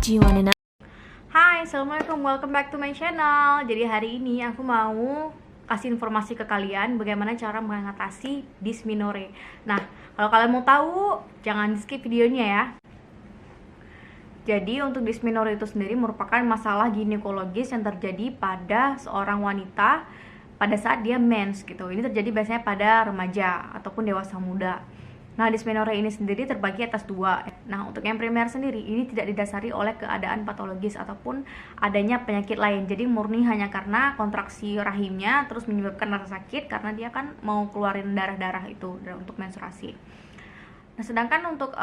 Do you wanna know? Hai, assalamualaikum, welcome back to my channel. Jadi hari ini aku mau kasih informasi ke kalian bagaimana cara mengatasi dysmenorrhea. Nah, kalau kalian mau tahu, jangan di skip videonya ya. Jadi untuk dysmenorrhea itu sendiri merupakan masalah ginekologis yang terjadi pada seorang wanita pada saat dia mens gitu. Ini terjadi biasanya pada remaja ataupun dewasa muda. Nah, dysmenorrhea ini sendiri terbagi atas dua. Nah, untuk yang primer sendiri, ini tidak didasari oleh keadaan patologis ataupun adanya penyakit lain. Jadi murni hanya karena kontraksi rahimnya terus menyebabkan rasa sakit karena dia kan mau keluarin darah-darah itu untuk menstruasi. Nah, sedangkan untuk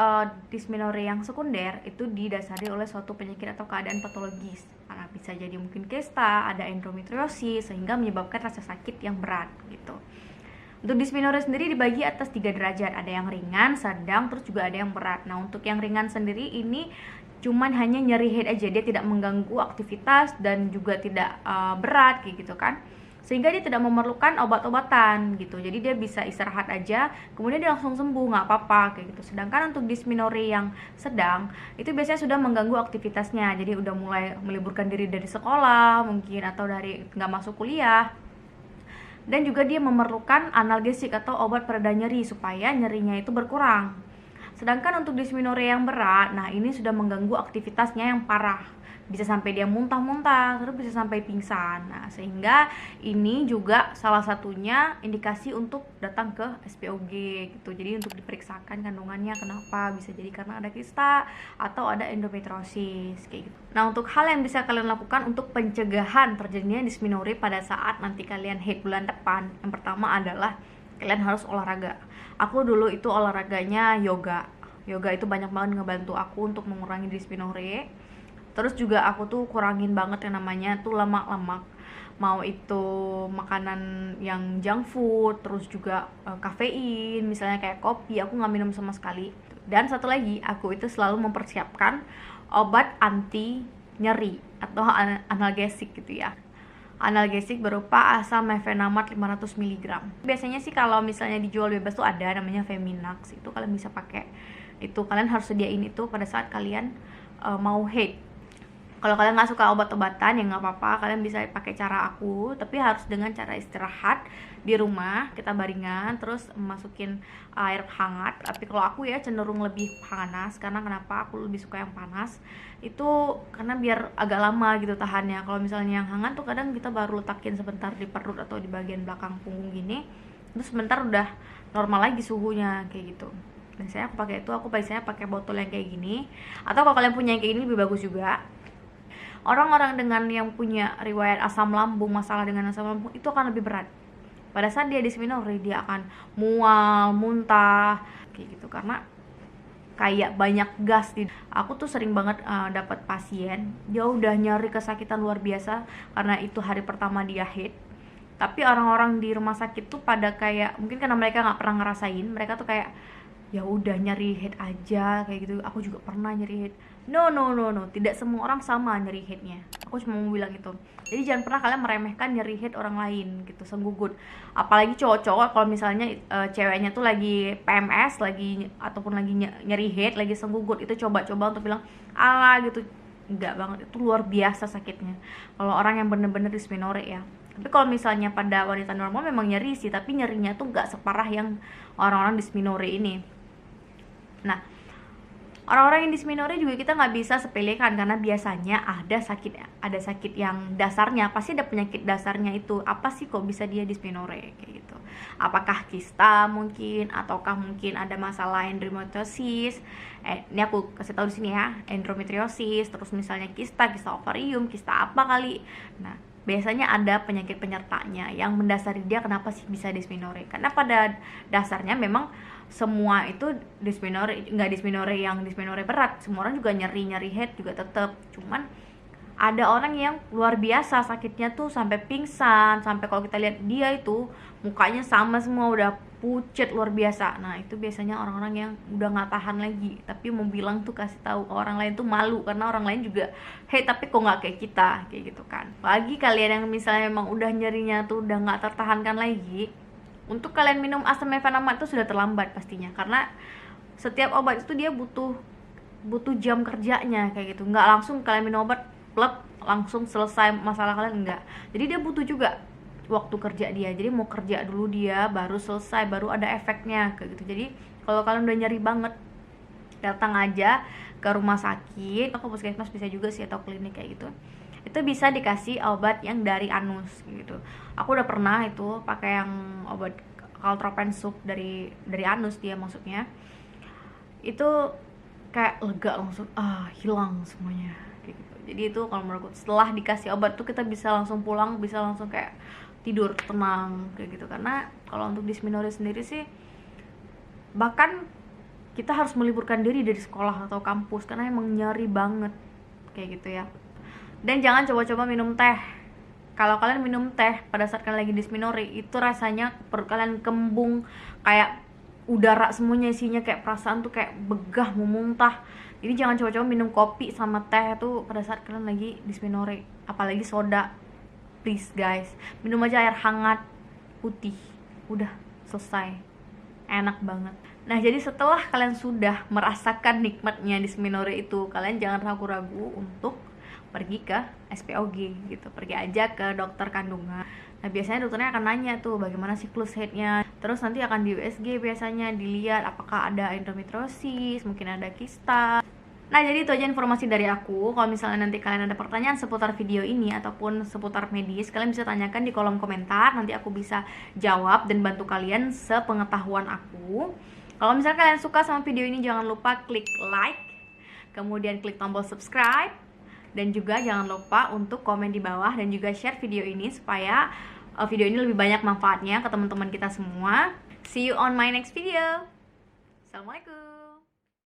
dysmenorrhea yang sekunder itu didasari oleh suatu penyakit atau keadaan patologis. Nah, bisa jadi mungkin kista, ada endometriosis sehingga menyebabkan rasa sakit yang berat gitu. Untuk dysmenorrhea sendiri dibagi atas 3 derajat, ada yang ringan, sedang, terus juga ada yang berat. Nah, untuk yang ringan sendiri ini cuman hanya nyeri head aja, dia tidak mengganggu aktivitas dan juga tidak berat kayak gitu kan. Sehingga dia tidak memerlukan obat-obatan gitu. Jadi dia bisa istirahat aja, kemudian dia langsung sembuh, nggak apa-apa kayak gitu. Sedangkan untuk dysmenorrhea yang sedang, itu biasanya sudah mengganggu aktivitasnya. Jadi udah mulai meliburkan diri dari sekolah mungkin atau dari nggak masuk kuliah. Dan juga dia memerlukan analgesik atau obat pereda nyeri supaya nyerinya itu berkurang. Sedangkan untuk dysmenorrhea yang berat, nah ini sudah mengganggu aktivitasnya yang parah. Bisa sampai dia muntah-muntah, terus bisa sampai pingsan. Nah, sehingga ini juga salah satunya indikasi untuk datang ke SPOG gitu. Jadi untuk diperiksakan kandungannya kenapa, bisa jadi karena ada kista atau ada endometriosis kayak gitu. Nah, untuk hal yang bisa kalian lakukan untuk pencegahan terjadinya dysmenorrhea pada saat nanti kalian haid bulan depan, yang pertama adalah kalian harus olahraga. Aku dulu itu olahraganya yoga. Yoga itu banyak banget ngebantu aku untuk mengurangi dysmenorrhea. Terus juga aku tuh kurangin banget yang namanya tuh lemak-lemak. Mau itu makanan yang junk food, terus juga kafein, misalnya kayak kopi, aku nggak minum sama sekali. Dan satu lagi, aku itu selalu mempersiapkan obat anti nyeri atau analgesik gitu ya. Analgesik berupa asam mefenamat 500 mg. Biasanya sih kalau misalnya dijual bebas tuh ada namanya Feminax, itu kalian bisa pakai. Itu kalian harus sediain itu pada saat kalian mau haid. Kalau kalian nggak suka obat-obatan ya nggak apa-apa, kalian bisa pakai cara aku, tapi harus dengan cara istirahat di rumah, kita baringan, terus masukin air hangat. Tapi kalau aku ya cenderung lebih panas, karena kenapa aku lebih suka yang panas itu karena biar agak lama gitu tahannya. Kalau misalnya yang hangat tuh kadang kita baru letakin sebentar di perut atau di bagian belakang punggung gini, terus sebentar udah normal lagi suhunya kayak gitu. Biasanya aku pakai itu, aku biasanya pakai botol yang kayak gini, atau kalau kalian punya yang kayak gini lebih bagus juga. Orang-orang dengan yang punya riwayat asam lambung, masalah dengan asam lambung itu akan lebih berat. Pada saat dia dysmenorrhea, dia akan mual, muntah kayak gitu karena kayak banyak gas di. Aku tuh sering banget dapat pasien dia udah nyari kesakitan luar biasa karena itu hari pertama dia haid. Tapi orang-orang di rumah sakit tuh pada kayak mungkin karena mereka nggak pernah ngerasain, mereka tuh kayak ya udah nyeri head aja kayak gitu. Aku juga pernah nyeri head. No, tidak semua orang sama nyeri headnya. Aku cuma mau bilang itu. Jadi jangan pernah kalian meremehkan nyeri head orang lain gitu, senggugut. Apalagi cowok-cowok kalau misalnya ceweknya tuh lagi PMS lagi ataupun lagi nyeri head, lagi senggugut, itu coba-coba untuk bilang ala gitu. Enggak banget, itu luar biasa sakitnya kalau orang yang bener-bener dysmenorrhea ya. Tapi kalau misalnya pada wanita normal memang nyeri sih, tapi nyerinya tuh nggak separah yang orang-orang dysmenorrhea ini. Nah, orang-orang yang dysmenorrhea juga kita nggak bisa sepelekan karena biasanya ada sakit yang dasarnya, pasti ada penyakit dasarnya itu. Apa sih kok bisa dia dysmenorrhea kayak gitu? Apakah kista mungkin, ataukah mungkin ada masalah endometriosis? Ini aku kasih tahu di sini ya, endometriosis, terus misalnya kista ovarium, kista apa kali. Nah, biasanya ada penyakit penyertanya yang mendasari dia kenapa sih bisa dysmenorrhea. Karena pada dasarnya memang semua itu dysmenorrhea, nggak dysmenorrhea yang dysmenorrhea berat, semua orang juga nyeri head juga tetap. Cuman ada orang yang luar biasa sakitnya tuh sampai pingsan, sampai kalau kita lihat dia itu mukanya sama semua, udah pucet luar biasa. Nah, itu biasanya orang-orang yang udah nggak tahan lagi, tapi mau bilang tuh kasih tahu ke orang lain tuh malu karena orang lain juga hey tapi kok nggak kayak kita kayak gitu kan. Bagi kalian yang misalnya memang udah nyerinya tuh udah nggak tertahankan lagi, untuk kalian minum asam mefenamat itu sudah terlambat pastinya, karena setiap obat itu dia butuh butuh jam kerjanya kayak gitu. Nggak langsung kalian minum obat plep langsung selesai masalah kalian, enggak. Jadi dia butuh juga waktu kerja dia. Jadi mau kerja dulu dia baru selesai, baru ada efeknya kayak gitu. Jadi kalau kalian udah nyeri banget, datang aja ke rumah sakit atau puskesmas bisa juga sih, atau klinik kayak gitu. Itu bisa dikasih obat yang dari anus gitu. Aku udah pernah itu pakai yang obat Caltropen Sup dari anus dia maksudnya. Itu kayak lega langsung, hilang semuanya kayak gitu. Jadi itu kalau menurutku setelah dikasih obat tuh kita bisa langsung pulang, bisa langsung kayak tidur tenang kayak gitu. Karena kalau untuk dysmenorrhea sendiri sih bahkan kita harus meliburkan diri dari sekolah atau kampus karena emang nyari banget kayak gitu ya. Dan jangan coba-coba minum teh. Kalau kalian minum teh pada saat kalian lagi dysmenorrhea, itu rasanya perut kalian kembung, kayak udara semuanya isinya, kayak perasaan tuh kayak begah mau muntah. Jadi jangan coba-coba minum kopi sama teh tuh pada saat kalian lagi dysmenorrhea, apalagi soda. Please guys, minum aja air hangat putih, udah selesai, enak banget. Nah, jadi setelah kalian sudah merasakan nikmatnya dysmenorrhea itu, kalian jangan ragu-ragu untuk pergi ke SPOG gitu. Pergi aja ke dokter kandungan. Nah, biasanya dokternya akan nanya tuh bagaimana siklus headnya. Terus nanti akan di USG biasanya dilihat apakah ada endometriosis, mungkin ada kista. Nah, jadi itu aja informasi dari aku. Kalau misalnya nanti kalian ada pertanyaan seputar video ini ataupun seputar medis, kalian bisa tanyakan di kolom komentar. Nanti aku bisa jawab dan bantu kalian sepengetahuan aku. Kalau misalnya kalian suka sama video ini, jangan lupa klik like, kemudian klik tombol subscribe, dan juga jangan lupa untuk komen di bawah dan juga share video ini supaya video ini lebih banyak manfaatnya ke teman-teman kita semua. See you on my next video. Assalamualaikum.